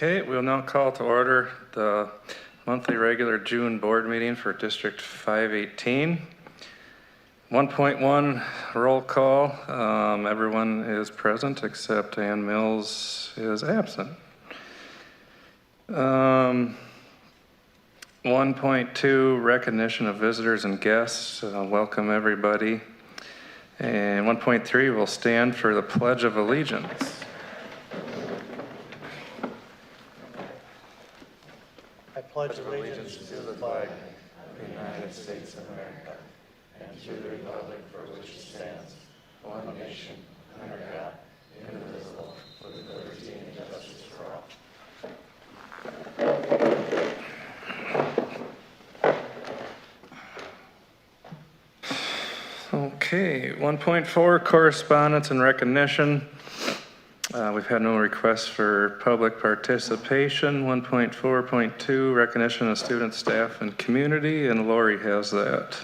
Okay, we'll now call to order the monthly regular June board meeting for District 518. 1.1 roll call. Everyone is present except Ann Mills is absent. 1.2 recognition of visitors and guests. Welcome everybody. And 1.3 will stand for the Pledge of Allegiance. I pledge allegiance to the flag of the United States of America and to the republic for which it stands, one nation, under God, indivisible, with liberty and justice for all. Okay, 1.4 correspondence and recognition. We've had no requests for public participation. 1.4.2 recognition of students, staff, and community, and Lori has that.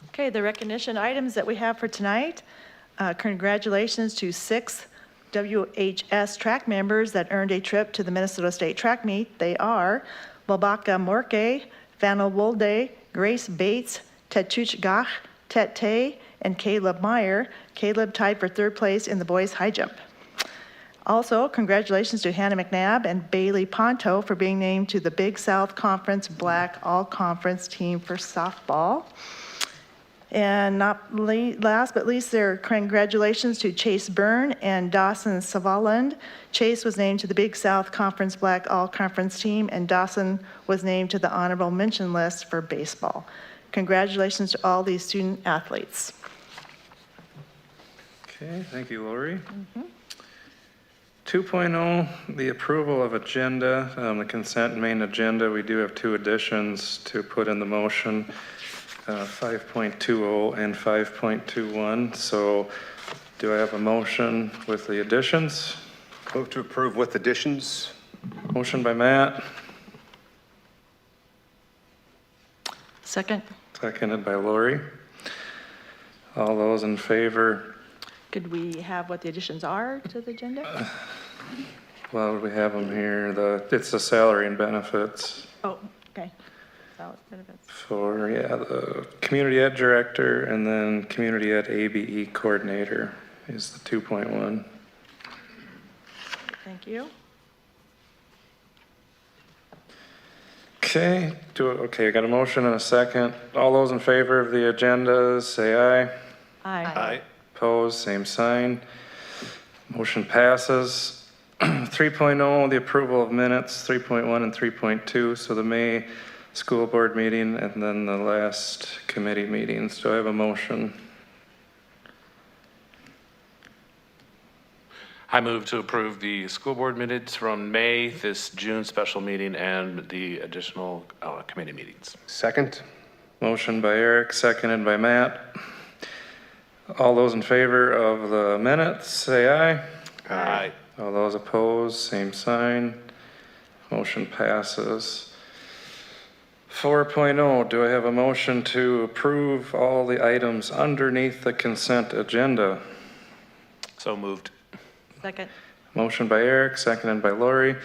Okay, the recognition items that we have for tonight. Congratulations to 6 WHS track members that earned a trip to the Minnesota State Track Meet. They are Babaka Morke, Fannel Wolde, Grace Bates, Tetuch Gach, Tet Tay, and Caleb Meyer. Caleb tied for 3rd place in the boys high jump. Also, congratulations to Hannah McNabb and Bailey Ponto for being named to the Big South Conference Black All-Conference team for softball. And last but least, there are congratulations to Chase Byrne and Dawson Savaland. Chase was named to the Big South Conference Black All-Conference team, and Dawson was named to the honorable mention list for baseball. Congratulations to all these student athletes. Okay, thank you, Lori. 2.0, the approval of agenda, the consent main agenda. We do have 2 additions to put in the motion, 5.20 and 5.21. So do I have a motion with the additions? Move to approve with additions. Motion by Matt. Second. Seconded by Lori. All those in favor? Could we have what the additions are to the agenda? Well, we have them here. It's the salary and benefits Oh, okay. Salary benefits. for, the community ed director and then community ed ABE coordinator is the 2.1. Thank you. Okay, I got a motion and a second. All those in favor of the agenda, say aye. Aye. Opposed, same sign. Motion passes. 3.0, the approval of minutes, 3.1 and 3.2. So the May school board meeting and then the last committee meetings. Do I have a motion? I move to approve the school board minutes from May, this June special meeting, and the additional committee meetings. Second. Motion by Eric, seconded by Matt. All those in favor of the minutes, say aye. Aye. All those opposed, same sign. Motion passes. 4.0, do I have a motion to approve all the items underneath the consent agenda? So moved. Second. Motion by Eric, seconded by Lori.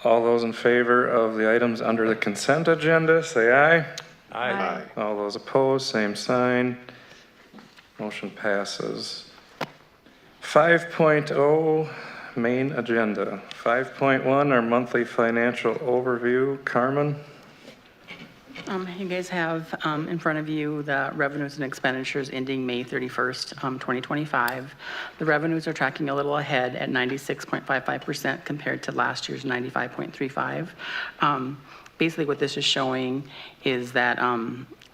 All those in favor of the items under the consent agenda, say aye. Aye. All those opposed, same sign. Motion passes. 5.0, main agenda. 5.1, our monthly financial overview. Carmen? You guys have in front of you the revenues and expenditures ending May 31st, 2025. The revenues are tracking a little ahead at 96.55% compared to last year's 95.35. Basically what this is showing is that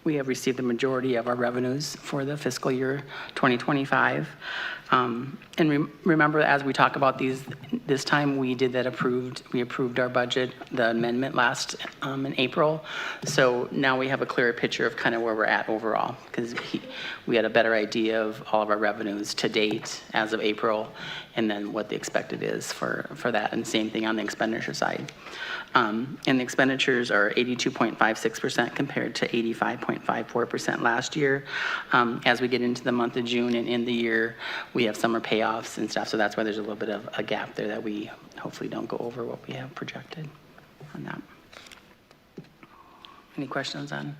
we have received the majority of our revenues for the fiscal year 2025. And remember, as we talk about this time we approved our budget, the amendment last in April. So now we have a clearer picture of kind of where we're at overall, because we had a better idea of all of our revenues to date as of April, and then what the expected is for that, and same thing on the expenditure side. And the expenditures are 82.56% compared to 85.54% last year. As we get into the month of June and end the year, we have summer payoffs and stuff, so that's why there's a little bit of a gap there that we hopefully don't go over what we have projected on that. Any questions on?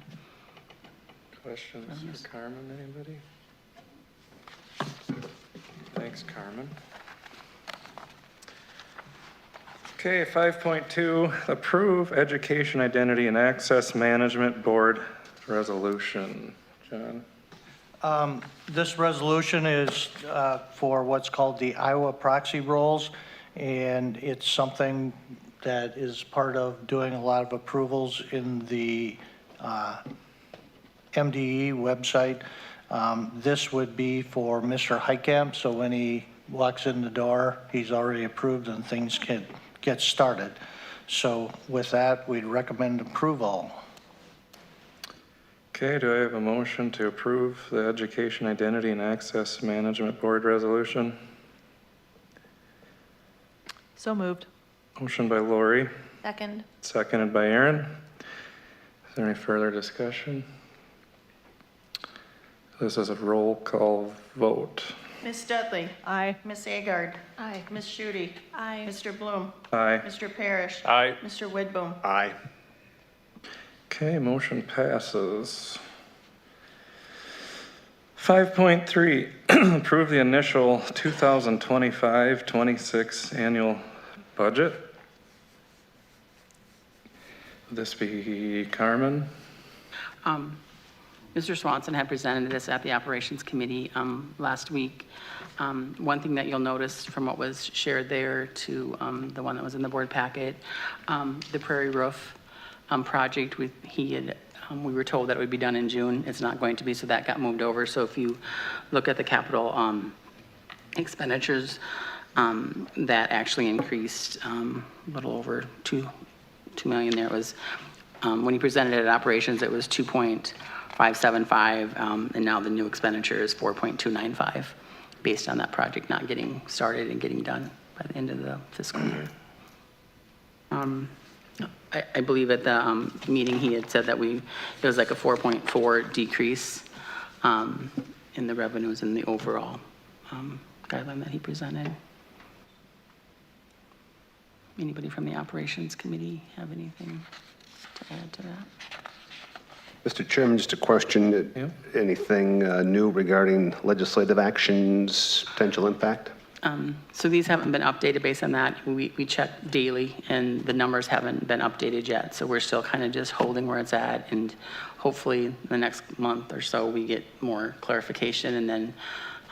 Questions for Carmen, anybody? Thanks, Carmen. Okay, 5.2, approve Education Identity and Access Management Board Resolution. John? This resolution is for what's called the Iowa proxy rolls, and it's something that is part of doing a lot of approvals in the MDE website. This would be for Mr. Heitkamp, so when he walks in the door, he's already approved and things can get started. So with that, we'd recommend approval. Okay, do I have a motion to approve the Education Identity and Access Management Board Resolution? So moved. Motion by Lori, Second. seconded by Aaron. Is there any further discussion? This is a roll call vote. Ms. Dudley. Aye. Ms. Agard. Aye. Ms. Shute. Aye. Mr. Bloom. Aye. Mr. Parrish. Aye. Mr. Widboom. Aye. Okay, motion passes. 5.3, approve the initial 2025-26 annual budget. Would this be Carmen? Mr. Swanson had presented this at the Operations Committee last week. One thing that you'll notice from what was shared there to the one that was in the board packet, the Prairie Roof project, we were told that it would be done in June. It's not going to be, so that got moved over. So if you look at the capital expenditures, that actually increased a little over $2 million there. It was, when he presented it at Operations, it was 2.575, and now the new expenditure is 4.295, based on that project not getting started and getting done by the end of the fiscal year. I believe at the meeting, he had said that it was like a 4.4 decrease in the revenues in the overall guideline that he presented. Anybody from the Operations Committee have anything to add to that? Mr. Chairman, just a question. Yeah. Anything new regarding legislative actions, potential impact? So these haven't been updated based on that. We check daily, and the numbers haven't been updated yet. So we're still kind of just holding where it's at, and hopefully the next month or so we get more clarification. And then,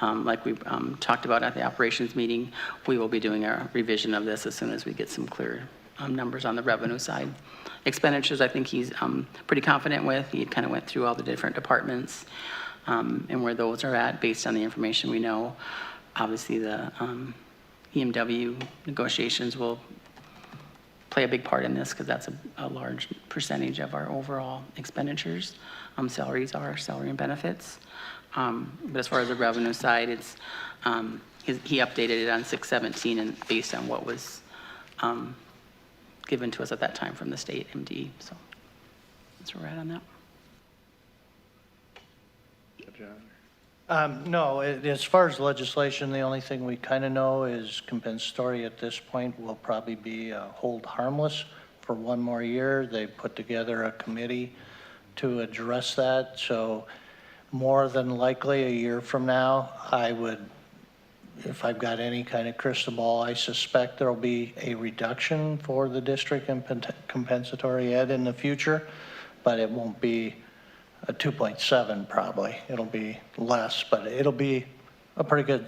like we talked about at the operations meeting, we will be doing a revision of this as soon as we get some clear numbers on the revenue side. Expenditures, I think he's pretty confident with. He kind of went through all the different departments and where those are at based on the information we know. Obviously, the EMW negotiations will play a big part in this because that's a large percentage of our overall expenditures. Salaries are salary and benefits. But as far as the revenue side, it's he updated it on 6/17 and based on what was given to us at that time from the state MD. So that's where we're at on that. No, as far as legislation, the only thing we kind of know is compensatory at this point will probably be hold harmless for one more year. They put together a committee to address that. So more than likely a year from now, I would, if I've got any kind of crystal ball, I suspect there'll be a reduction for the district and compensatory ed in the future, but it won't be a 2.7 probably. It'll be less, but it'll be a pretty good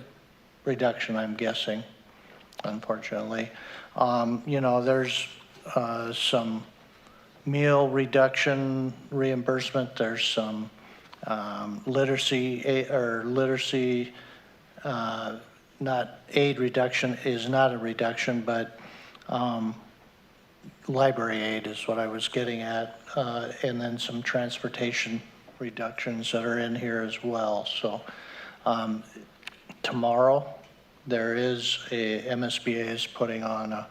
reduction, I'm guessing, unfortunately. You know, there's some meal reduction reimbursement. There's some literacy, not aid reduction is not a reduction, but library aid is what I was getting at, and then some transportation reductions that are in here as well. So tomorrow, there is MSBA is putting on a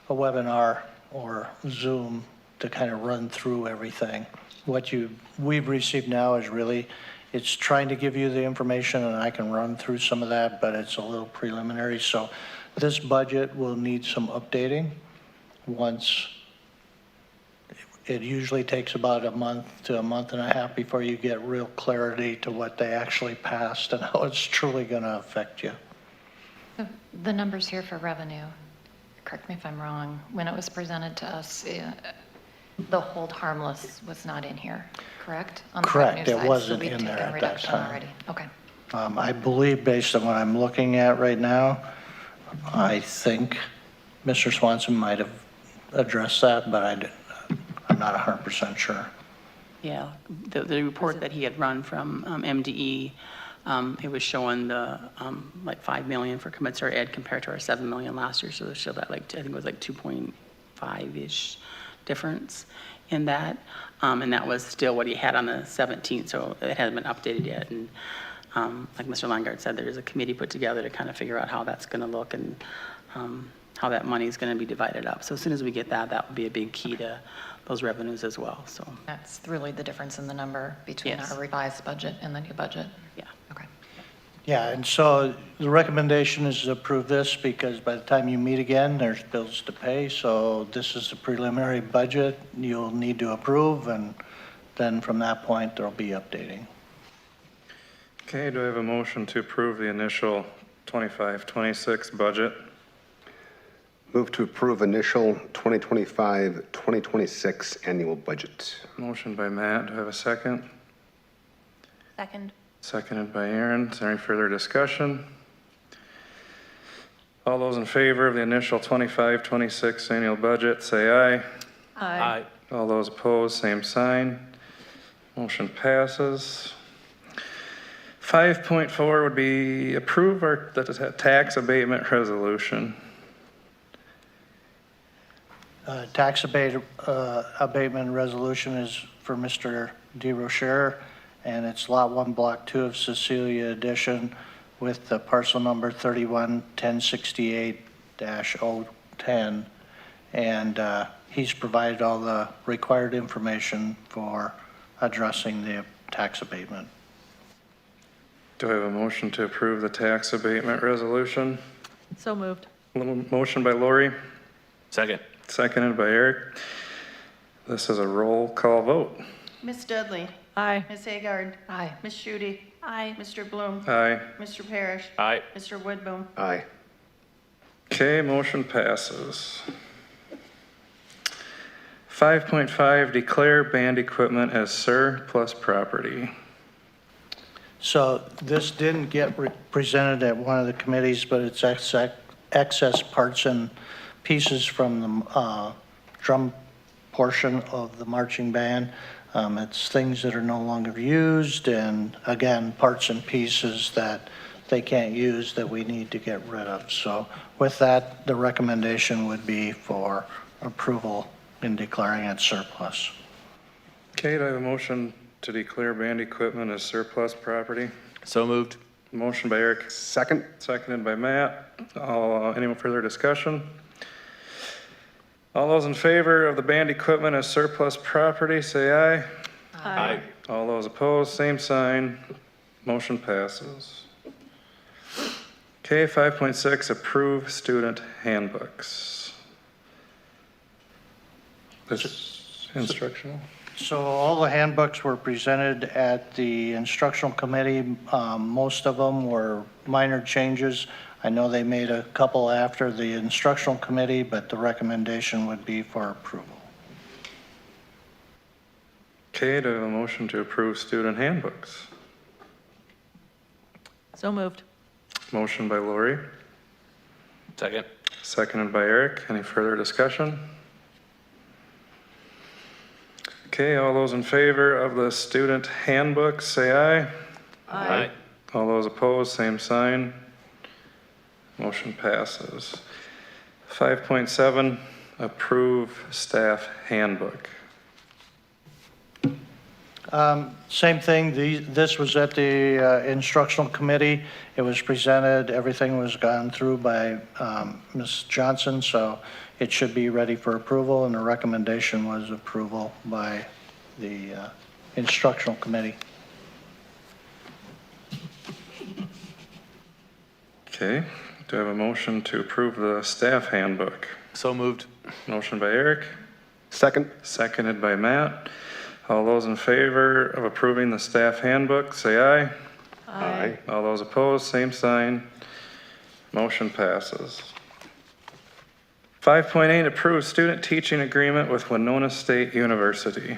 webinar or Zoom to kind of run through everything. What we've received now is really It's trying to give you the information, and I can run through some of that, but it's a little preliminary. So this budget will need some updating once. It usually takes about a month to a month and a half before you get real clarity to what they actually passed and how it's truly going to affect you. The numbers here for revenue, correct me if I'm wrong, when it was presented to us, the hold harmless was not in here, correct? On the Correct, revenue it side, wasn't so we've in there taken at that reduction time. already. Okay. I believe based on what I'm looking at right now, I think Mr. Swanson might have addressed that, but I'm not 100% sure. Yeah, the report that he had run from MDE, it was showing the, like 5 million for commensurate ed compared to our 7 million last year. So it showed that like, I think it was like 2.5-ish difference in that. And that was still what he had on the 17th, so it hasn't been updated yet. And like Mr. Langard said, there is a committee put together to kind of figure out how that's going to look and how that money is going to be divided up. So as soon as we get that, that would be a big key to those revenues as well, so. That's really the difference in the number between Yes. our revised budget and the new budget? Yeah. Okay. Yeah, and so the recommendation is to approve this because by the time you meet again, there's bills to pay. So this is the preliminary budget you'll need to approve, and then from that point, there'll be updating. Okay, do I have a motion to approve the initial 25-26 budget? Move to approve initial 2025-2026 annual budget. Motion by Matt, do I have a second? Second. Seconded by Aaron. Is there any further discussion? All those in favor of the initial 25-26 annual budget, say aye. Aye. All those opposed, same sign. Motion passes. 5.4 would be approve the tax abatement resolution. Tax abatement resolution is for Mr. DeRocher, and it's Lot 1, Block 2 of Cecilia Addition with the parcel number 311068-010. And he's provided all the required information for addressing the tax abatement. Do I have a motion to approve the tax abatement resolution? So moved. Motion by Lori, Second. seconded by Eric. This is a roll call vote. Ms. Dudley. Aye. Ms. Agard. Aye. Ms. Shute. Aye. Mr. Bloom. Aye. Mr. Parrish. Aye. Mr. Woodboom. Aye. Okay, motion passes. 5.5, declare band equipment as surplus property. So this didn't get presented at one of the committees, but it's excess parts and pieces from the drum portion of the marching band. It's things that are no longer used, and again, parts and pieces that they can't use that we need to get rid of. So with that, the recommendation would be for approval in declaring it surplus. Okay, do I have a motion to declare band equipment as surplus property? So moved. Motion by Eric, Second? seconded by Matt. Any further discussion? All those in favor of the band equipment as surplus property, say aye. Aye. All those opposed, same sign. Motion passes. Okay, 5.6, approve student handbooks. This is instructional. So all the handbooks were presented at the instructional committee. Most of them were minor changes. I know they made a couple after the instructional committee, but the recommendation would be for approval. Okay, do I have a motion to approve student handbooks? So moved. Motion by Lori, Second. seconded by Eric. Any further discussion? Okay, all those in favor of the student handbooks, say aye. Aye. All those opposed, same sign. Motion passes. 5.7, approve staff handbook. Same thing, this was at the instructional committee. It was presented, everything was gone through by Ms. Johnson, so it should be ready for approval, and the recommendation was approval by the instructional committee. Okay, do I have a motion to approve the staff handbook? So moved. Motion by Eric, Second? seconded by Matt. All those in favor of approving the staff handbook, say aye. Aye. All those opposed, same sign. Motion passes. 5.8, approve student teaching agreement with Winona State University.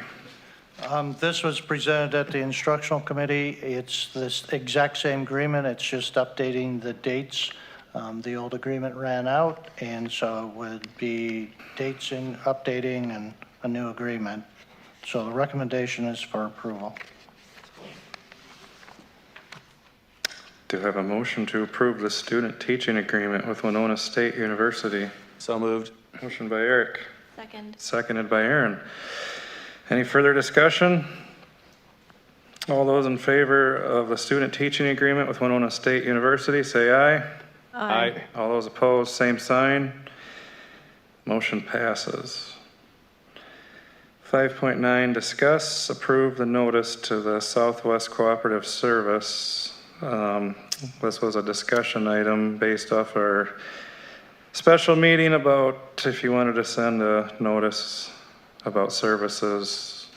This was presented at the instructional committee. It's this exact same agreement, it's just updating the dates. The old agreement ran out, and so it would be dates in updating and a new agreement. So the recommendation is for approval. Do I have a motion to approve the student teaching agreement with Winona State University? So moved. Motion by Eric, Second. seconded by Aaron. Any further discussion? All those in favor of the student teaching agreement with Winona State University, say aye. Aye. All those opposed, same sign. Motion passes. 5.9, discuss, approve the notice to the Southwest Cooperative Service. This was a discussion item based off our special meeting about if you wanted to send a notice about services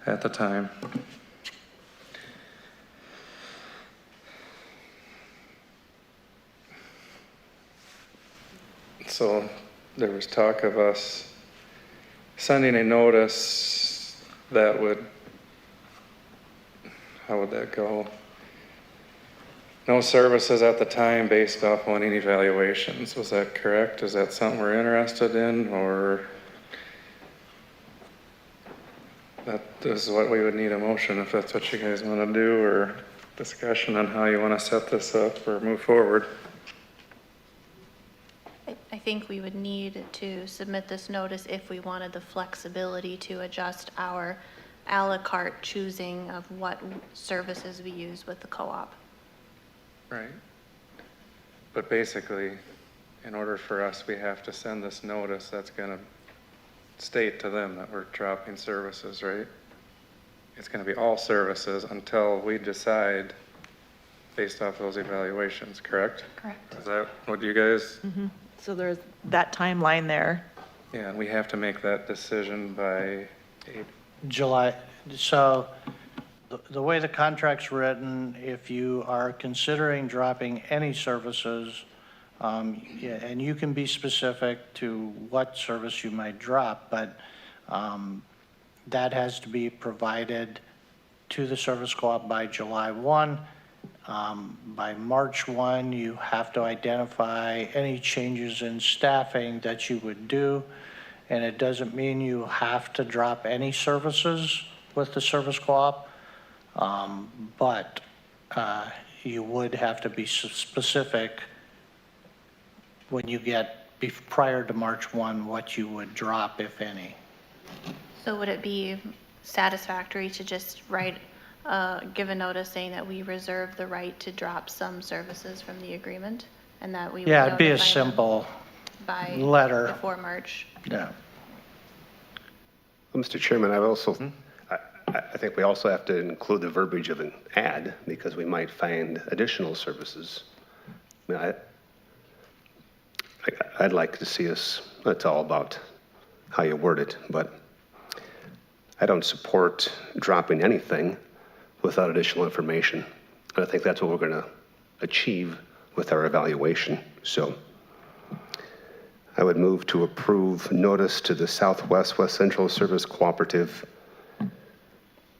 at the time. So there was talk of us sending a notice that would, how would that go? No services at the time based off wanting evaluations. Was that correct? Is that something we're interested in, or that is what we would need a motion if that's what you guys want to do, or discussion on how you want to set this up or move forward? I think we would need to submit this notice if we wanted the flexibility to adjust our à la carte choosing of what services we use with the co-op. Right. But basically, in order for us, we have to send this notice that's going to state to them that we're dropping services, right? It's going to be all services until we decide based off those evaluations, correct? Correct. Is that what you guys, So there's that timeline there. yeah, and we have to make that decision by July, so the way the contract's written, if you are considering dropping any services, yeah, and you can be specific to what service you might drop, but that has to be provided to the service co-op by July 1. By March 1, you have to identify any changes in staffing that you would do. And it doesn't mean you have to drop any services with the service co-op, but you would have to be specific when you get prior to March 1 what you would drop, if any. So would it be satisfactory to just write, give a notice saying that we reserve the right to drop some services from the agreement, and that we would Yeah, it'd be a notify them simple by letter. before March? Yeah. Mr. Chairman, I think we also have to include the verbiage of an ad, because we might find additional services. I mean, I'd like to see us, it's all about how you word it, but I don't support dropping anything without additional information. And I think that's what we're going to achieve with our evaluation. So I would move to approve notice to the Southwest West Central Service Cooperative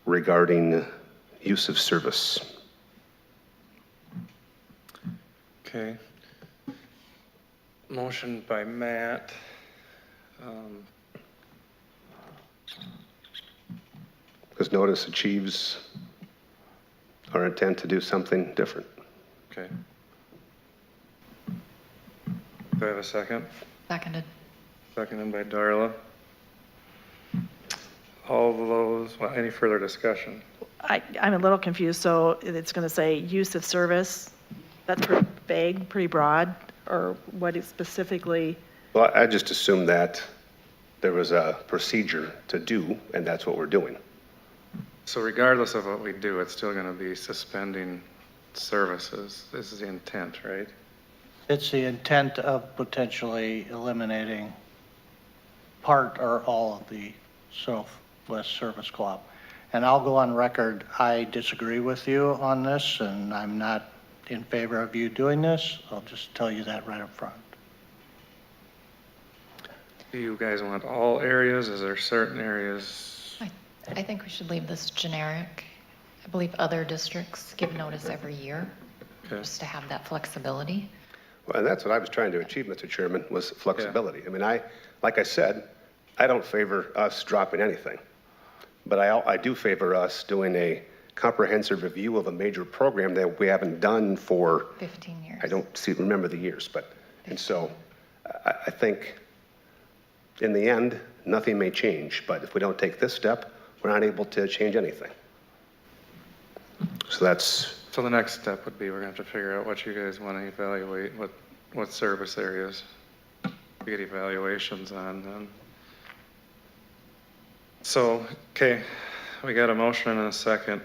regarding use of service. Okay. Motion by Matt. Because notice achieves our intent to do something different. Okay. Do I have a second? Seconded. Seconded by Darla. All of those, well, any further discussion? I'm a little confused, so it's going to say use of service. That's pretty vague, pretty broad, or what is specifically? Well, I just assumed that there was a procedure to do, and that's what we're doing. So regardless of what we do, it's still going to be suspending services. This is the intent, right? It's the intent of potentially eliminating part or all of the Southwest Service Co-op. And I'll go on record, I disagree with you on this, and I'm not in favor of you doing this. I'll just tell you that right up front. Do you guys want all areas? Is there certain areas? I think we should leave this generic. I believe other districts give notice every year, Okay. just to have that flexibility. Well, and that's what I was trying to achieve, Mr. Chairman, was flexibility. I mean, like I said, I don't favor us dropping anything. But I do favor us doing a comprehensive review of a major program that we haven't done for, 15 years. I don't remember the years, but, and so I think in the end, nothing may change, but if we don't take this step, we're not able to change anything. So that's, So the next step would be, we're gonna have to figure out what you guys want to evaluate, what service areas we get evaluations on then. So, okay, we got a motion and a second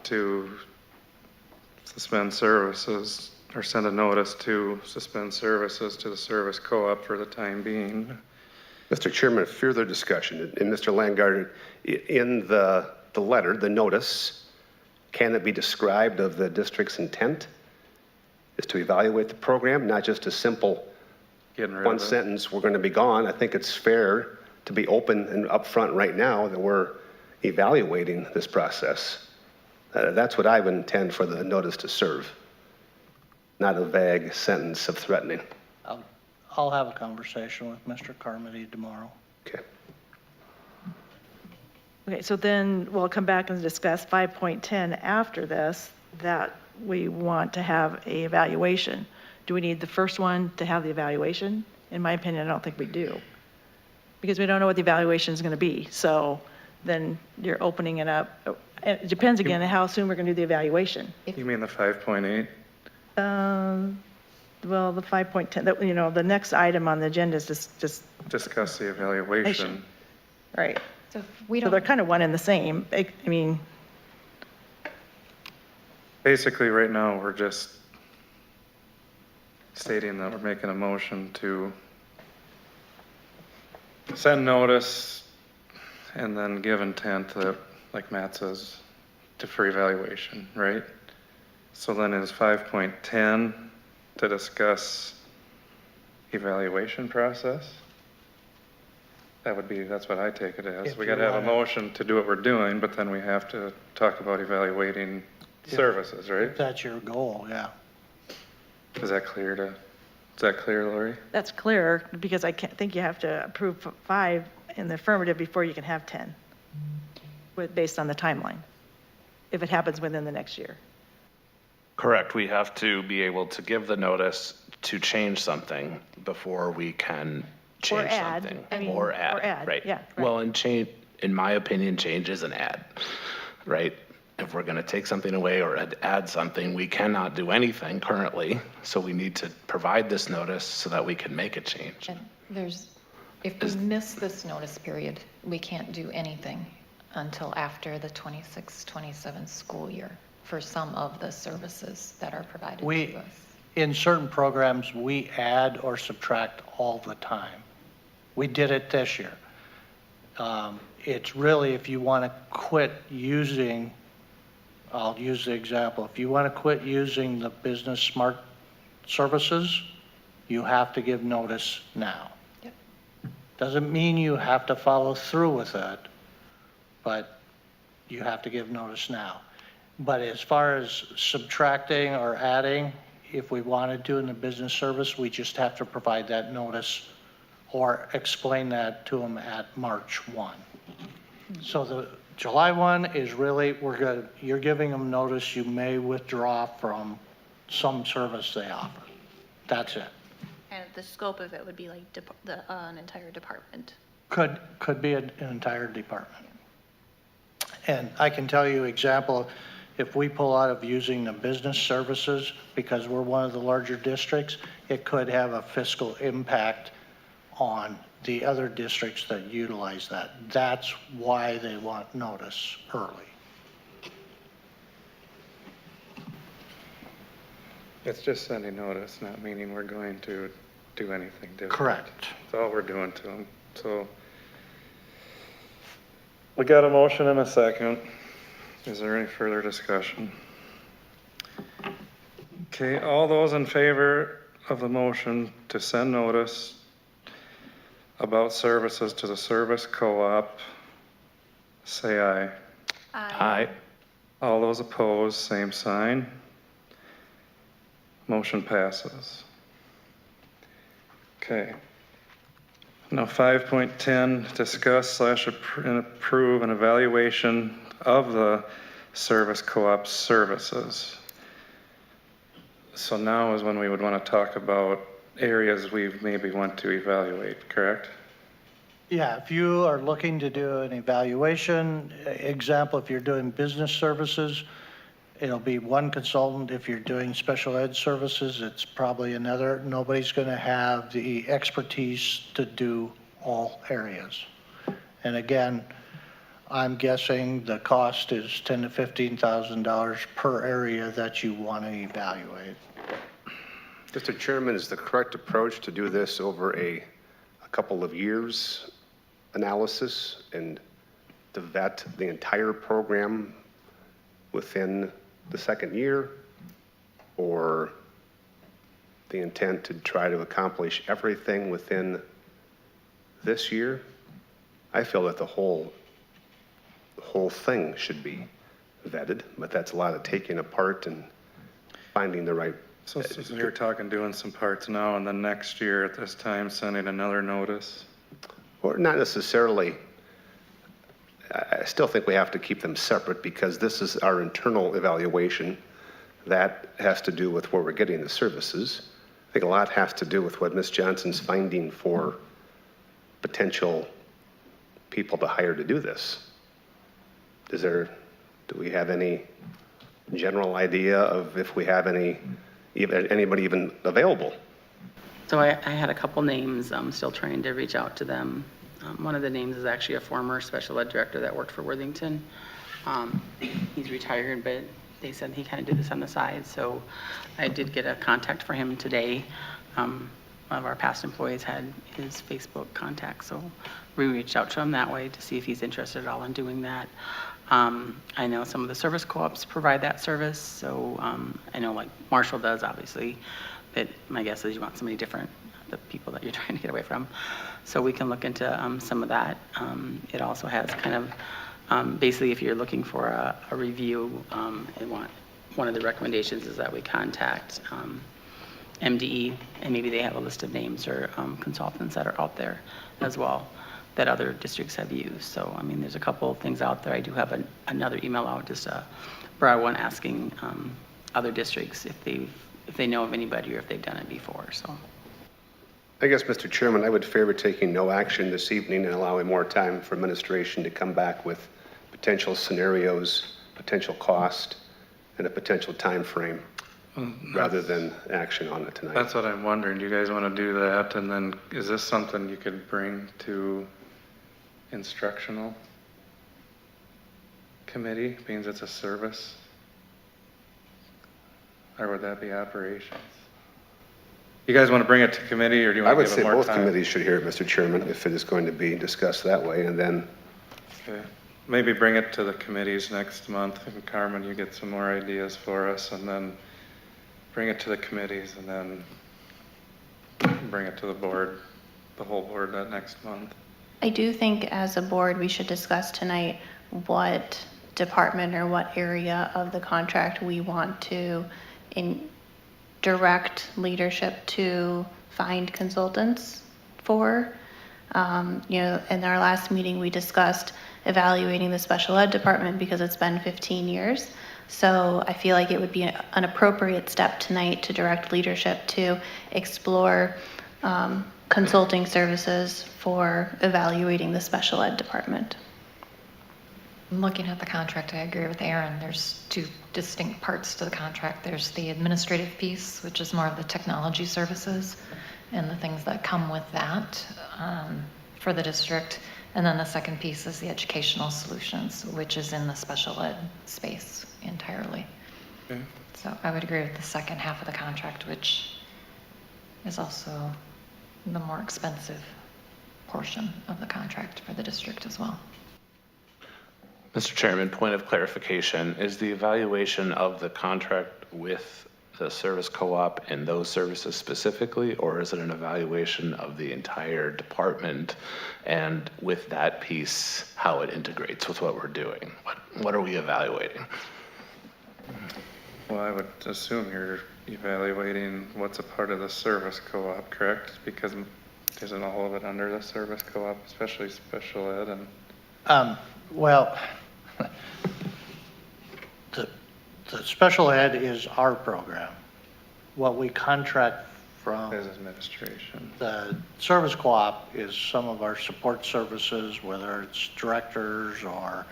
to suspend services, or send a notice to suspend services to the service co-op for the time being. Mr. Chairman, further discussion, and Mr. Landgarten, in the letter, the notice, can it be described of the district's intent is to evaluate the program, not just a simple Getting rid one of it. sentence, we're going to be gone. I think it's fair to be open and upfront right now that we're evaluating this process. That's what I would intend for the notice to serve, not a vague sentence of threatening. I'll have a conversation with Mr. Carmody tomorrow. Okay. Okay, so then we'll come back and discuss 5.10 after this, that we want to have a evaluation. Do we need the first one to have the evaluation? In my opinion, I don't think we do. Because we don't know what the evaluation is going to be. So then you're opening it up. It depends again on how soon we're going to do the evaluation. You mean the 5.8? Well, the 5.10, that, you know, the next item on the agenda is just, Discuss the evaluation. right. So if we So they're don't, kind of one and the same. I mean, Basically, right now, we're just stating that we're making a motion to send notice and then give intent that, like Matt says, for evaluation, right? So then is 5.10 to discuss evaluation process? That's what I take it as. If We you gotta have a wanna- motion to do what we're doing, but then we have to talk about evaluating services, right? If that's your goal, yeah. Is that clear, Lori? that's clear because I can't think you have to approve 5 in the affirmative before you can have 10, based on the timeline, if it happens within the next year. Correct. We have to be able to give the notice to change something before we can change add, something. I mean, Or add, or add, right. yeah, right. Well, and change, in my opinion, change is an add, right? If we're going to take something away or add something, we cannot do anything currently. So we need to provide this notice so that we can make a change. and if we miss this notice period, we can't do anything until after the 26-27 school year for some of the services that are provided We, to us. in certain programs, we add or subtract all the time. We did it this year. It's really, if you want to quit using, I'll use the example, if you want to quit using the Business Smart services, you have to give notice now. Yep. Doesn't mean you have to follow through with it, but you have to give notice now. But as far as subtracting or adding, if we wanted to in the business service, we just have to provide that notice or explain that to them at March 1. So the July 1 is really, you're giving them notice you may withdraw from some service they offer. That's it. And the scope of it would be like an entire department. Could be an entire department. And I can tell you example, if we pull out of using the business services because we're one of the larger districts, it could have a fiscal impact on the other districts that utilize that. That's why they want notice early. It's just sending notice, not meaning we're going to do anything different. Correct. That's all we're doing to them, so. We got a motion and a second. Is there any further discussion? Okay, all those in favor of the motion to send notice about services to the service co-op, say aye. Aye. All those opposed, same sign. Motion passes. Okay. Now 5.10, discuss / approve an evaluation of the service co-op services. So now is when we would want to talk about areas we maybe want to evaluate, correct? Yeah, if you are looking to do an evaluation, example, if you're doing business services, it'll be one consultant. If you're doing special ed services, it's probably another. Nobody's going to have the expertise to do all areas. And again, I'm guessing the cost is $10,000 to $15,000 per area that you want to evaluate. Mr. Chairman, is the correct approach to do this over a couple of years analysis and to vet the entire program within the second year, or the intent to try to accomplish everything within this year? I feel that the whole thing should be vetted, but that's a lot of taking apart and finding the right. So you're talking doing some parts now and then next year at this time sending another notice? Or not necessarily. I still think we have to keep them separate because this is our internal evaluation. That has to do with where we're getting the services. I think a lot has to do with what Ms. Johnson's finding for potential people to hire to do this. Do we have any general idea of if we have anybody even available? So I had a couple names. I'm still trying to reach out to them. One of the names is actually a former special ed director that worked for Worthington. He's retired, but they said he kind of did this on the side. So I did get a contact for him today. One of our past employees had his Facebook contact, so we reached out to him that way to see if he's interested at all in doing that. I know some of the service co-ops provide that service, so I know like Marshall does, obviously, but my guess is you want somebody different, the people that you're trying to get away from. So we can look into some of that. It also has kind of, basically if you're looking for a review, one of the recommendations is that we contact MDE, and maybe they have a list of names or consultants that are out there as well that other districts have used. So, I mean, there's a couple of things out there. I do have another email out, just a broad one asking other districts if they know of anybody or if they've done it before, so. I guess, Mr. Chairman, I would favor taking no action this evening and allowing more time for administration to come back with potential scenarios, potential cost, and a potential time frame, rather than action on it tonight. That's what I'm wondering. Do you guys want to do that? And then is this something you could bring to instructional committee, being it's a service? Or would that be operations? You guys want to bring it to committee, or do you I want would to give say it more both time? committees should hear it, Mr. Chairman, if it is going to be discussed that way, and then Okay. Maybe bring it to the committees next month, and Carmen, you get some more ideas for us, and then bring it to the committees, and then bring it to the board, the whole board that next month. I do think as a board, we should discuss tonight what department or what area of the contract we want to direct leadership to find consultants for. In our last meeting, we discussed evaluating the special ed department because it's been 15 years. So I feel like it would be an appropriate step tonight to direct leadership to explore consulting services for evaluating the special ed department. Looking at the contract, I agree with Aaron. There's two distinct parts to the contract. There's the administrative piece, which is more of the technology services and the things that come with that for the district. And then the second piece is the educational solutions, which is in the special ed space entirely. Okay. So I would agree with the second half of the contract, which is also the more expensive portion of the contract for the district as well. Mr. Chairman, point of clarification, is the evaluation of the contract with the service co-op and those services specifically, or is it an evaluation of the entire department and with that piece, how it integrates with what we're doing? What are we evaluating? Well, I would assume you're evaluating what's a part of the service co-op, correct? Because isn't all of it under the service co-op, especially special ed and, Well, the special ed is our program. What we contract from as administration? the service co-op is some of our support services, whether it's directors or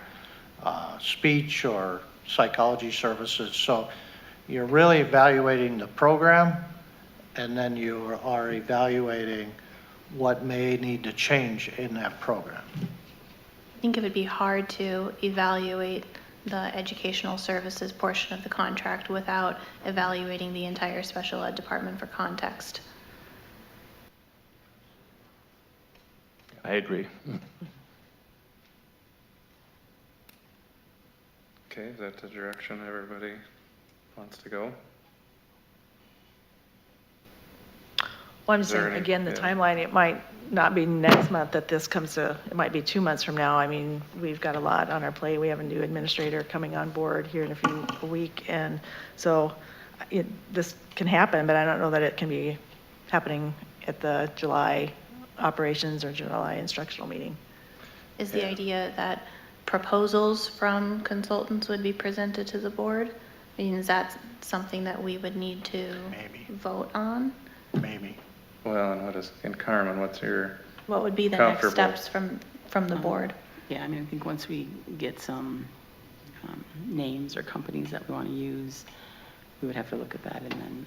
speech or psychology services. So you're really evaluating the program, and then you are evaluating what may need to change in that program. I think it would be hard to evaluate the educational services portion of the contract without evaluating the entire special ed department for context. I agree. Okay, is that the direction everybody wants to go? Well, I'm Is there saying, any- again, the yeah. timeline, it might not be next month that this comes to, it might be 2 months from now. I mean, we've got a lot on our plate. We have a new administrator coming on board here in a week. And so this can happen, but I don't know that it can be happening at the July operations or July instructional meeting. Is the idea that proposals from consultants would be presented to the board? I mean, is that something that we would need to Maybe. vote on? Maybe. Well, and Carmen, what's your, What would be the next Comfortable. steps from the board? Yeah, I mean, I think once we get some names or companies that we want to use, we would have to look at that, and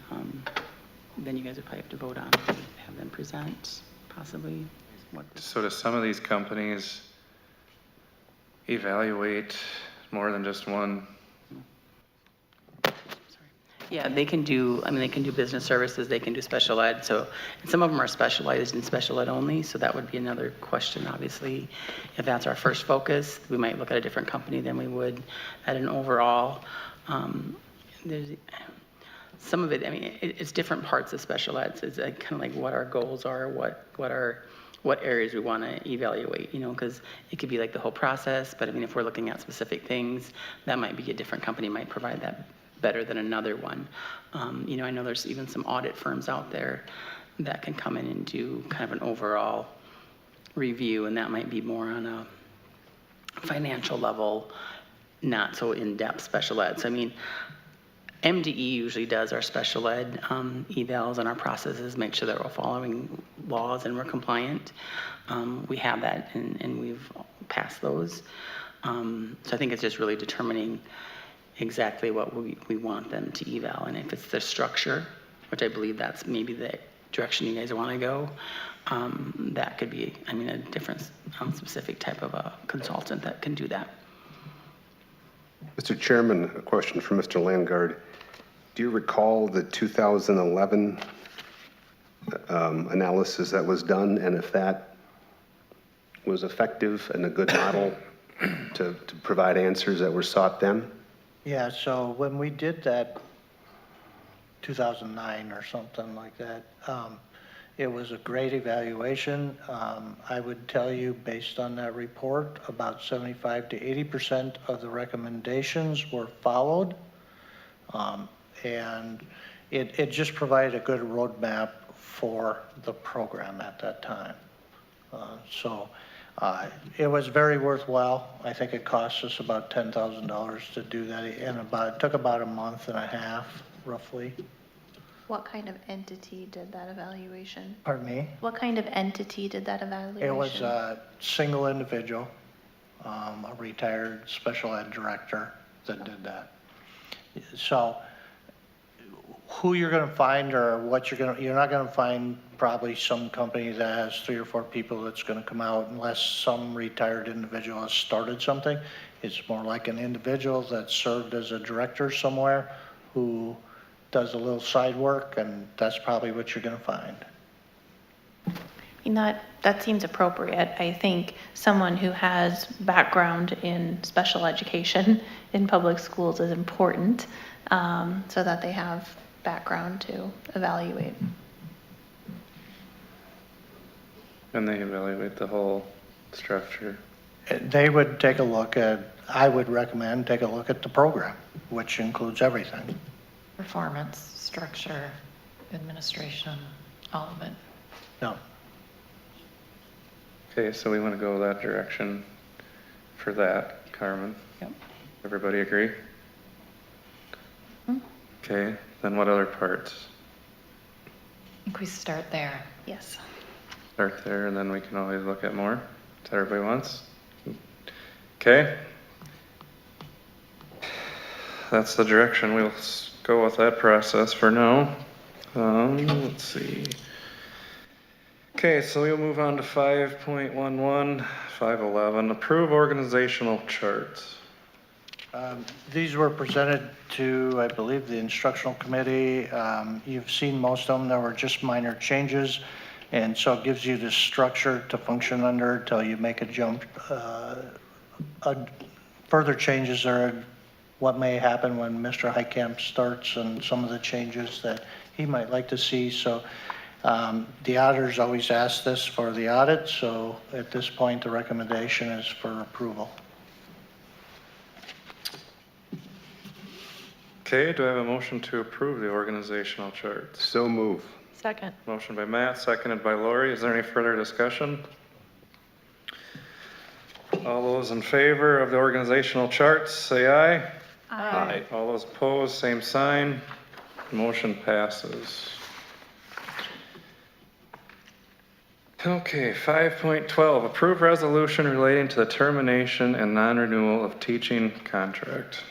then you guys would probably have to vote on it, have them present possibly what. so do some of these companies evaluate more than just one? Yeah, they can do, I mean, they can do business services, they can do special ed, so, and some of them are specialized in special ed only, so that would be another question, obviously. If that's our first focus, we might look at a different company than we would at an overall. There's, some of it, I mean, it's different parts of special ed, so it's like, kind of like what our goals are, what areas we want to evaluate, you know, because it could be like the whole process, but I mean, if we're looking at specific things, that might be a different company might provide that better than another one. You know, I know there's even some audit firms out there that can come in and do kind of an overall review, and that might be more on a financial level, not so in-depth special ed. So I mean, MDE usually does our special ed evals and our processes, make sure that we're following laws and we're compliant. We have that and we've passed those. So I think it's just really determining exactly what we want them to eval. And if it's the structure, which I believe that's maybe the direction you guys want to go, that could be, I mean, a different specific type of a consultant that can do that. Mr. Chairman, a question for Mr. Landgard. Do you recall the 2011 analysis that was done, and if that was effective and a good model to provide answers that were sought then? Yeah, so when we did that, 2009 or something like that, it was a great evaluation. I would tell you, based on that report, about 75 to 80% of the recommendations were followed. And it just provided a good roadmap for the program at that time. It was very worthwhile. I think it cost us about $10,000 to do that, and it took about a month and a half, roughly. What kind of entity did that evaluation? Pardon me? What kind of entity did that evaluation? It was a single individual, a retired special ed director that did that. So who you're going to find or what you're not going to find probably some company that has 3 or 4 people that's going to come out unless some retired individual has started something. It's more like an individual that served as a director somewhere who does a little side work, and that's probably what you're going to find. That seems appropriate. I think someone who has background in special education in public schools is important, so that they have background to evaluate. And they evaluate the whole structure. They would take a look at, I would recommend, take a look at the program, which includes everything. Performance, structure, administration, all of it. No. Okay, so we want to go that direction for that, Carmen. Yep. Everybody agree? Okay, then what other parts? I think we start there. Yes. Start there, and then we can always look at more. Is that everybody wants? Okay. That's the direction. We'll go with that process for now. Let's see. Okay, so we'll move on to 5.11, 511, approve organizational charts. These were presented to, I believe, the instructional committee. You've seen most of them. There were just minor changes. And so it gives you the structure to function under until you make a jump. Further changes are what may happen when Mr. Heitkamp starts and some of the changes that he might like to see. So the auditors always ask this for the audit. So at this point, the recommendation is for approval. Okay, do I have a motion to approve the organizational charts? So move. Second. Motion by Matt, seconded by Lori. Is there any further discussion? All those in favor of the organizational charts, say aye. Aye. All those opposed, same sign. Motion passes. Okay, 5.12, approve resolution relating to the termination and non-renewal of teaching contract.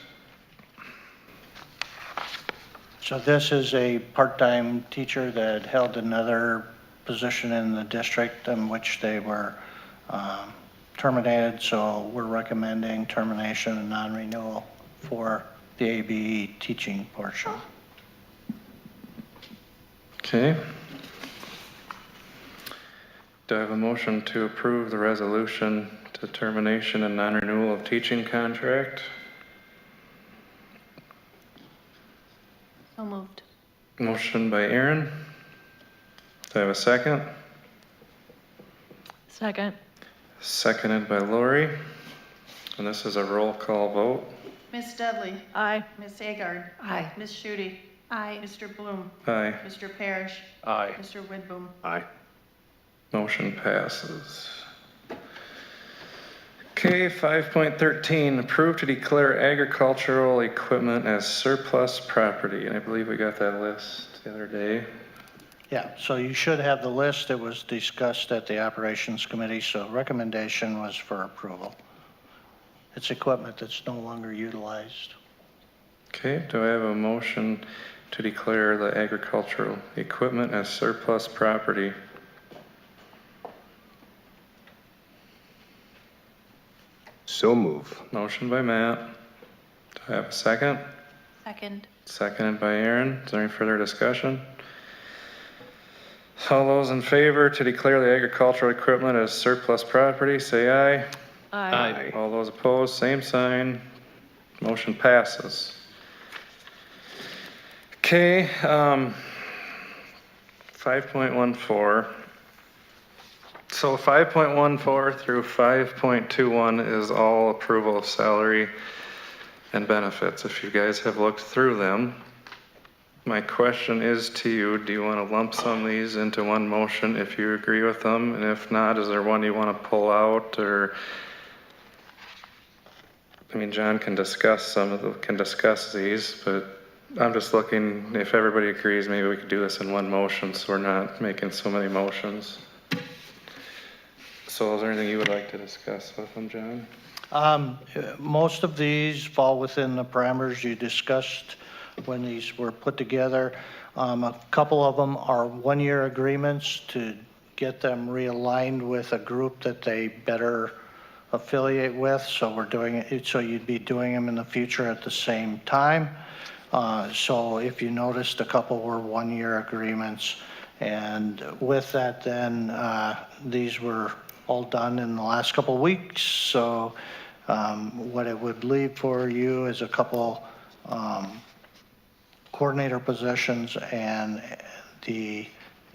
So this is a part-time teacher that held another position in the district in which they were terminated. So we're recommending termination and non-renewal for the ABE teaching portion. Okay. Do I have a motion to approve the resolution to termination and non-renewal of teaching contract? So moved. Motion by Aaron. Do I have a second? Second. Seconded by Lori. And this is a roll call vote. Ms. Dudley. Aye. Ms. Agard. Aye. Ms. Shute. Aye. Mr. Bloom. Aye. Mr. Parrish. Aye. Mr. Widboom. Aye. Motion passes. Okay, 5.13, approve to declare agricultural equipment as surplus property. And I believe we got that list the other day. Yeah, so you should have the list. It was discussed at the operations committee, so recommendation was for approval. It's equipment that's no longer utilized. Okay, do I have a motion to declare the agricultural equipment as surplus property? So move. Motion by Matt. Do I have a second? Second. Seconded by Aaron. Is there any further discussion? All those in favor to declare the agricultural equipment as surplus property, say aye. Aye. All those opposed, same sign. Motion passes. Okay, 5.14. So 5.14 through 5.21 is all approval of salary and benefits. If you guys have looked through them, my question is to you, do you want to lump sum these into one motion if you agree with them? And if not, is there one you want to pull out? Or, I mean, John can discuss these, but I'm just looking, if everybody agrees, maybe we could do this in one motion so we're not making so many motions. So is there anything you would like to discuss with them, John? Most of these fall within the parameters you discussed when these were put together. A couple of them are one-year agreements to get them realigned with a group that they better affiliate with. So we're doing it, so you'd be doing them in the future at the same time. So if you noticed, a couple were one-year agreements. And with that, then, these were all done in the last couple of weeks. So what it would leave for you is a couple coordinator positions and the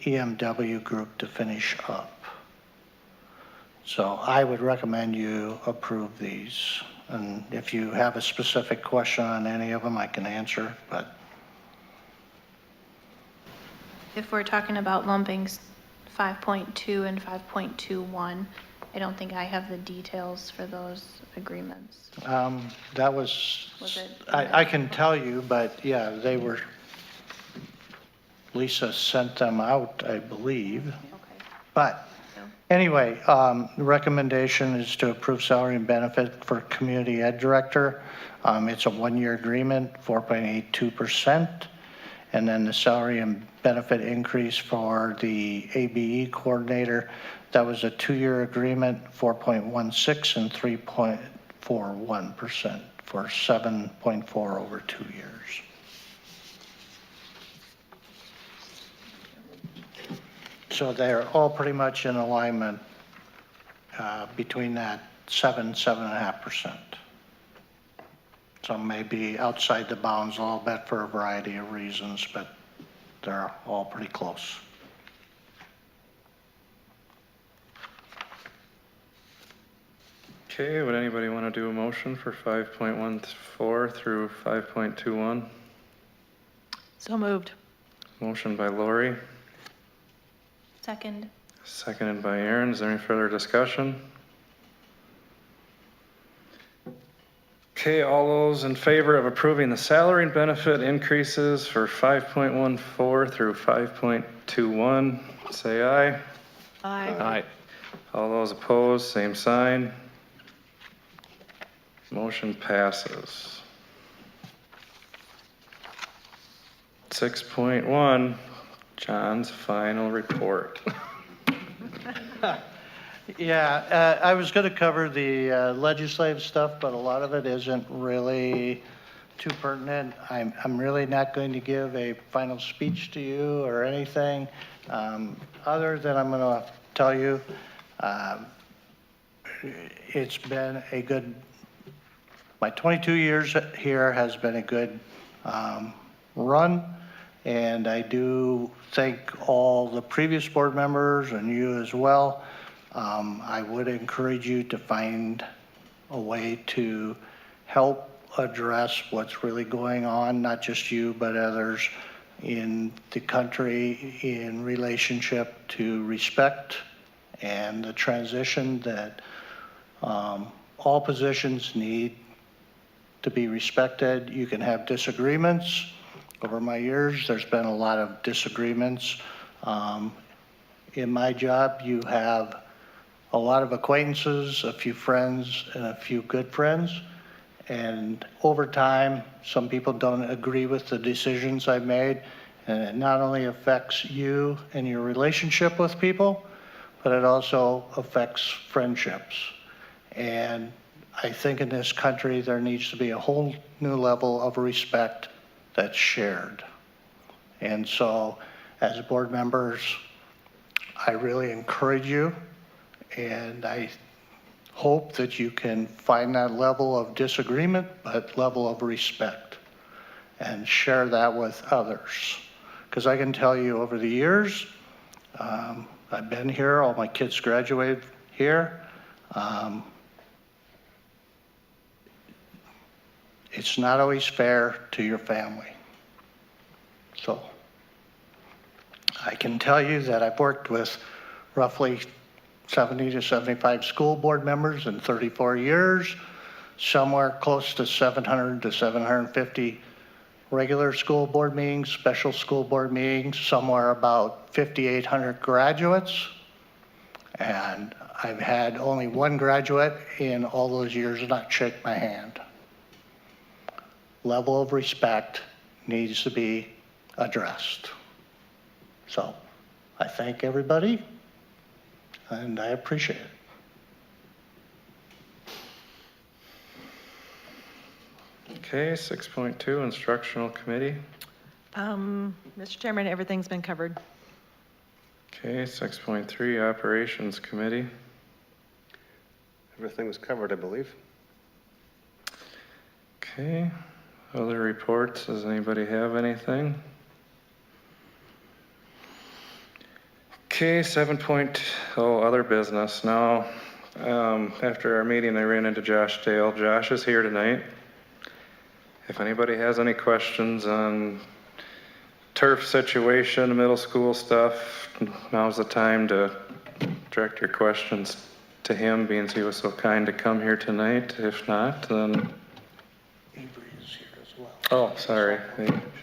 EMW group to finish up. So I would recommend you approve these. And if you have a specific question on any of them, I can answer, but If we're talking about lumping 5.2 and 5.21, I don't think I have the details for those agreements. that was, Was it- I can tell you, but yeah, they were, Lisa sent them out, I believe. Okay. But anyway, the recommendation is to approve salary and benefit for community ed director. It's a one-year agreement, 4.82%. And then the salary and benefit increase for the ABE coordinator, that was a two-year agreement, 4.16 and 3.41% for 7.4 over 2 years. So they're all pretty much in alignment between that 7.5%. Some may be outside the bounds a little bit for a variety of reasons, but they're all pretty close. Okay, would anybody want to do a motion for 5.14 through 5.21? So moved. Motion by Lori, Second. seconded by Aaron. Is there any further discussion? Okay, all those in favor of approving the salary and benefit increases for 5.14 through 5.21, say aye. Aye. Aye. All those opposed, same sign. Motion passes. 6.1, John's final report. Yeah, I was going to cover the legislative stuff, but a lot of it isn't really too pertinent. I'm really not going to give a final speech to you or anything, other than I'm going to tell you it's been a good, my 22 years here has been a good run. And I do thank all the previous board members and you as well. I would encourage you to find a way to help address what's really going on, not just you, but others in the country in relationship to respect and the transition that all positions need to be respected. You can have disagreements. Over my years, there's been a lot of disagreements. In my job, you have a lot of acquaintances, a few friends, and a few good friends. And over time, some people don't agree with the decisions I've made. And it not only affects you and your relationship with people, but it also affects friendships. And I think in this country, there needs to be a whole new level of respect that's shared. And so as board members, I really encourage you, and I hope that you can find that level of disagreement, but level of respect, and share that with others. Because I can tell you over the years, I've been here, all my kids graduated here. It's not always fair to your family. So I can tell you that I've worked with roughly 70 to 75 school board members in 34 years, somewhere close to 700 to 750 regular school board meetings, special school board meetings, somewhere about 5,800 graduates. And I've had only one graduate in all those years not shake my hand. Level of respect needs to be addressed. So I thank everybody, and I appreciate it. Okay, 6.2, instructional committee. Mr. Chairman, everything's been covered. Okay, 6.3, operations committee. Everything was covered, I believe. Okay, other reports, does anybody have anything? Okay, 7.0, other business. Now, after our meeting, I ran into Josh Dale. Josh is here tonight. If anybody has any questions on turf situation, middle school stuff, now's the time to direct your questions to him, being he was so kind to come here tonight. If not, then... Avery is here as well. Oh, sorry.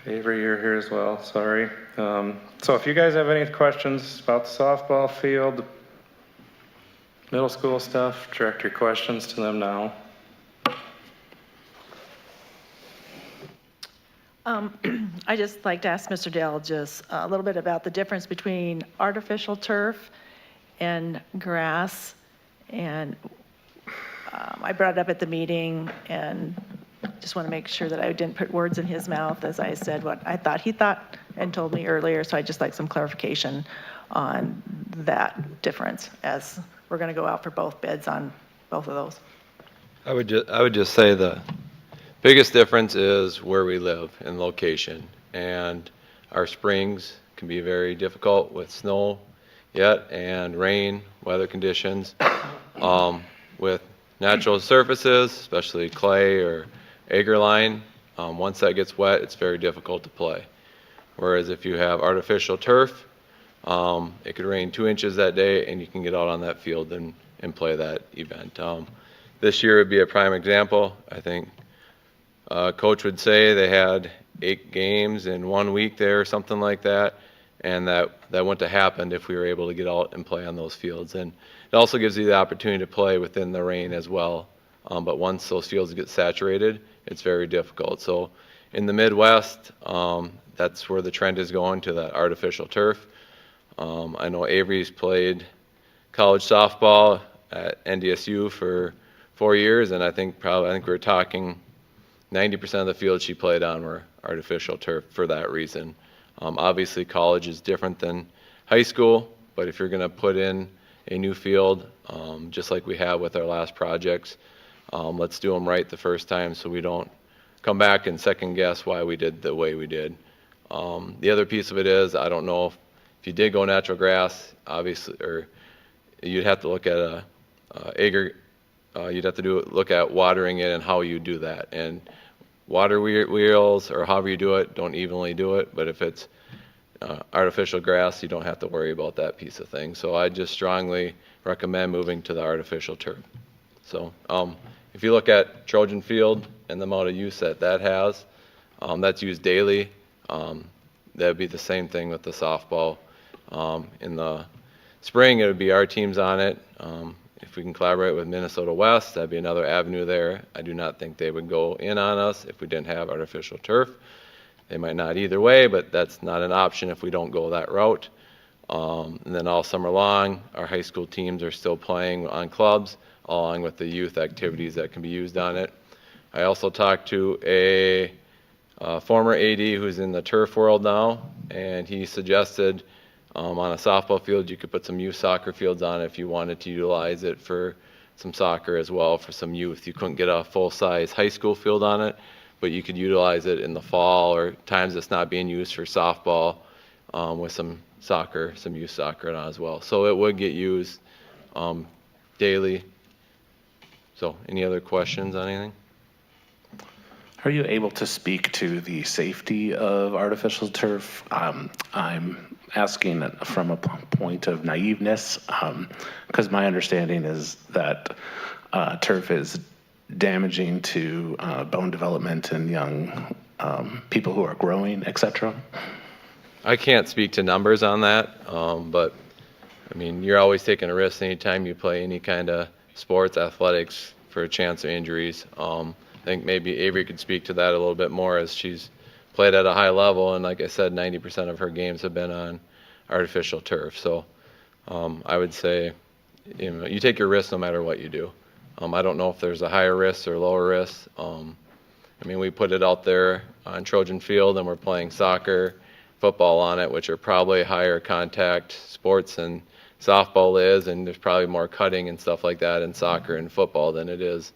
Avery, you're here as well. Sorry. So if you guys have any questions about the softball field, the middle school stuff, direct your questions to them now. I just like to ask Mr. Dale just a little bit about the difference between artificial turf and grass. And I brought it up at the meeting, and just want to make sure that I didn't put words in his mouth as I said what I thought he thought and told me earlier. So I'd just like some clarification on that difference, as we're going to go out for both bids on both of those. I would just say the biggest difference is where we live and location. And our springs can be very difficult with snow yet and rain, weather conditions. With natural surfaces, especially clay or agar line, once that gets wet, it's very difficult to play. Whereas if you have artificial turf, it could rain 2 inches that day and you can get out on that field and play that event. This year would be a prime example. I think Coach would say they had 8 games in 1 week there or something like that, and that wouldn't have happened if we were able to get out and play on those fields. And it also gives you the opportunity to play within the rain as well. But once those fields get saturated, it's very difficult. So in the Midwest, that's where the trend is going, to that artificial turf. I know Avery's played college softball at NDSU for 4 years, and I think we're talking 90% of the fields she played on were artificial turf for that reason. Obviously, college is different than high school, but if you're going to put in a new field, just like we have with our last projects, let's do them right the first time so we don't come back and second guess why we did the way we did. The other piece of it is, I don't know if you did go natural grass, obviously, or you'd have to look at you'd have to look at watering it and how you do that. And water wheels or however you do it, don't evenly do it. But if it's artificial grass, you don't have to worry about that piece of thing. So I just strongly recommend moving to the artificial turf. So if you look at Trojan Field and the amount of use that has, that's used daily. That'd be the same thing with the softball. In the spring, it would be our teams on it. If we can collaborate with Minnesota West, that'd be another avenue there. I do not think they would go in on us if we didn't have artificial turf. They might not either way, but that's not an option if we don't go that route. And then all summer long, our high school teams are still playing on clubs, along with the youth activities that can be used on it. I also talked to a former AD who's in the turf world now, and he suggested on a softball field you could put some youth soccer fields on it if you wanted to utilize it for some soccer as well for some youth. You couldn't get a full-size high school field on it, but you could utilize it in the fall or times it's not being used for softball with some soccer, some youth soccer on as well. So it would get used daily. So any other questions on anything? Are you able to speak to the safety of artificial turf? I'm asking from a point of naiveness, because my understanding is that turf is damaging to bone development in young people who are growing, etc. I can't speak to numbers on that, but I mean, you're always taking a risk anytime you play any kind of sports, athletics, for a chance of injuries. I think maybe Avery could speak to that a little bit more, as she's played at a high level, and like I said, 90% of her games have been on artificial turf. So I would say, you take your risk no matter what you do. I don't know if there's a higher risk or lower risk. I mean, we put it out there on Trojan Field and we're playing soccer, football on it, which are probably higher contact sports than softball is, and there's probably more cutting and stuff like that in soccer and football than it is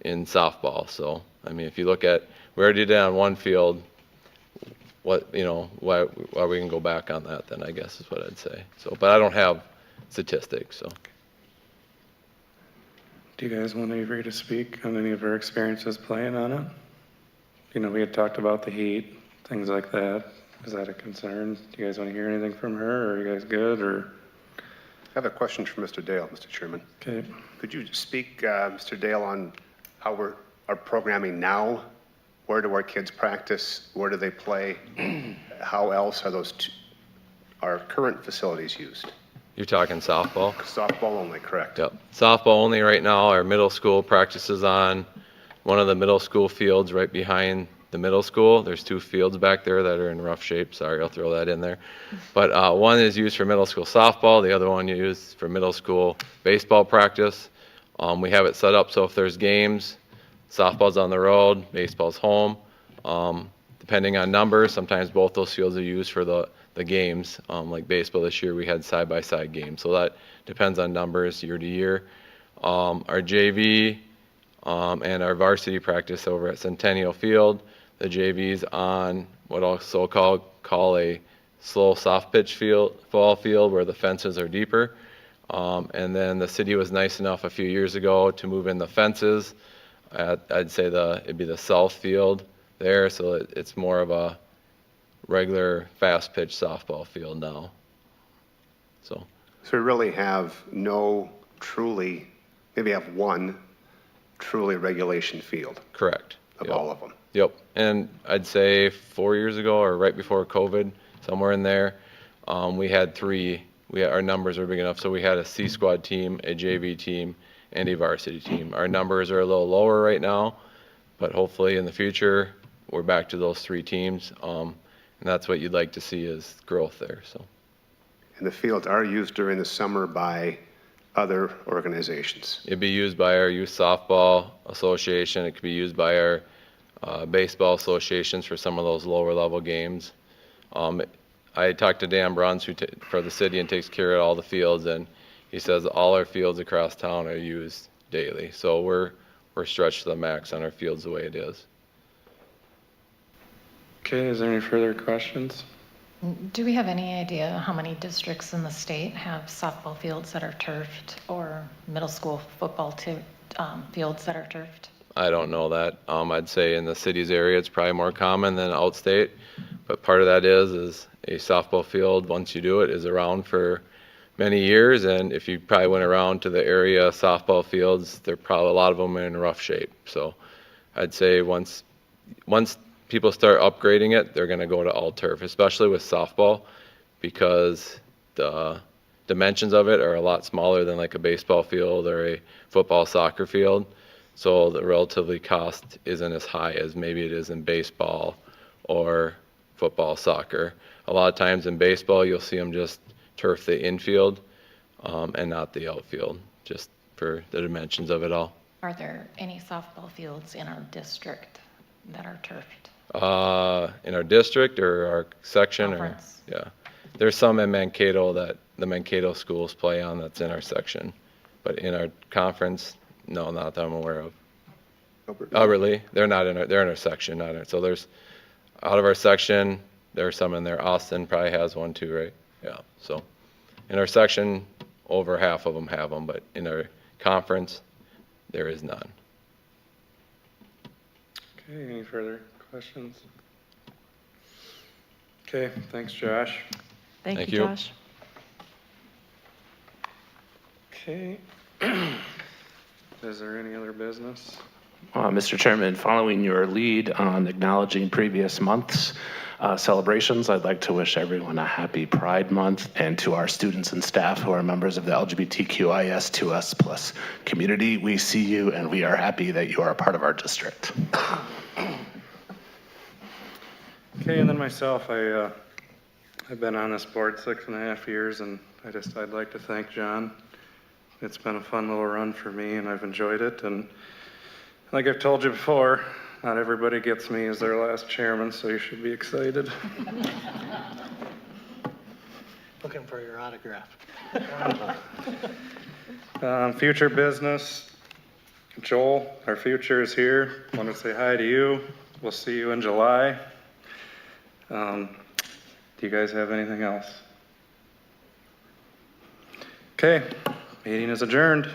in softball. So, I mean, if you look at, we already did it on one field, what, you know, why we can go back on that then, I guess is what I'd say. So, but I don't have statistics, so. Do you guys want Avery to speak on any of her experiences playing on it? You know, we had talked about the heat, things like that. Is that a concern? Do you guys want to hear anything from her, or are you guys good, or? I have a question for Mr. Dale, Mr. Chairman. Okay. Could you speak, Mr. Dale, on how our programming now? Where do our kids practice? Where do they play? How else are our current facilities used? You're talking softball? Softball only, correct? Yep. Softball only right now. Our middle school practices on one of the middle school fields right behind the middle school. There's 2 fields back there that are in rough shape. Sorry, I'll throw that in there. But one is used for middle school softball. The other one you use for middle school baseball practice. We have it set up so if there's games, softball's on the road, baseball's home. Depending on numbers, sometimes both those fields are used for the games. Like baseball this year, we had side-by-side games. So that depends on numbers year to year. Our JV and our varsity practice over at Centennial Field. The JV's on what I'll also call a slow soft pitch ball field where the fences are deeper. And then the city was nice enough a few years ago to move in the fences. I'd say it'd be the south field there, so it's more of a regular fast pitch softball field now. So we really have maybe have one truly regulation field correct. of Yep. all of them. Yep. And I'd say 4 years ago or right before COVID, somewhere in there, we had 3. Our numbers were big enough, so we had a C squad team, a JV team, and a varsity team. Our numbers are a little lower right now, but hopefully in the future we're back to those 3 teams, and that's what you'd like to see is growth there. So. And the fields are used during the summer by other organizations. It'd be used by our youth softball association. It could be used by our baseball associations for some of those lower level games. I talked to Dan Bruns for the city and takes care of all the fields, and he says all our fields across town are used daily. So we're stretched to the max on our fields the way it is. Okay, is there any further questions? Do we have any idea how many districts in the state have softball fields that are turfed or middle school football fields that are turfed? I don't know that. I'd say in the city's area, it's probably more common than outstate. But part of that is a softball field, once you do it, is around for many years. And if you probably went around to the area softball fields, they're probably a lot of them are in rough shape. So I'd say once people start upgrading it, they're going to go to all turf, especially with softball, because the dimensions of it are a lot smaller than like a baseball field or a football soccer field. So the relatively cost isn't as high as maybe it is in baseball or football, soccer. A lot of times in baseball, you'll see them just turf the infield and not the outfield, just for the dimensions of it all. Are there any softball fields in our district that are turfed? In our district or our section? Conference. Yeah. There's some in Mankato that the Mankato schools play on that's in our section. But in our conference, no, not that I'm aware of. Oh, really? They're in our section, not in, so there's, out of our section, there are some in there. Austin probably has one too, right? Yeah, so in our section, over half of them have them, but in our conference, there is none. Okay, any further questions? Okay, thanks, Josh. Thank Thank you, you. Josh. Okay. Is there any other business? Mr. Chairman, following your lead on acknowledging previous month's celebrations, I'd like to wish everyone a happy Pride Month, and to our students and staff who are members of the LGBTQIS2S+ community, we see you and we are happy that you are a part of our district. Okay, and then myself, I've been on this board 6.5 years, and I'd like to thank John. It's been a fun little run for me, and I've enjoyed it. And like I've told you before, Not everybody gets me as their last chairman, so you should be excited. Looking for your autograph. Future business, Joel, our future is here. Want to say hi to you. We'll see you in July. Do you guys have anything else? Okay, meeting is adjourned.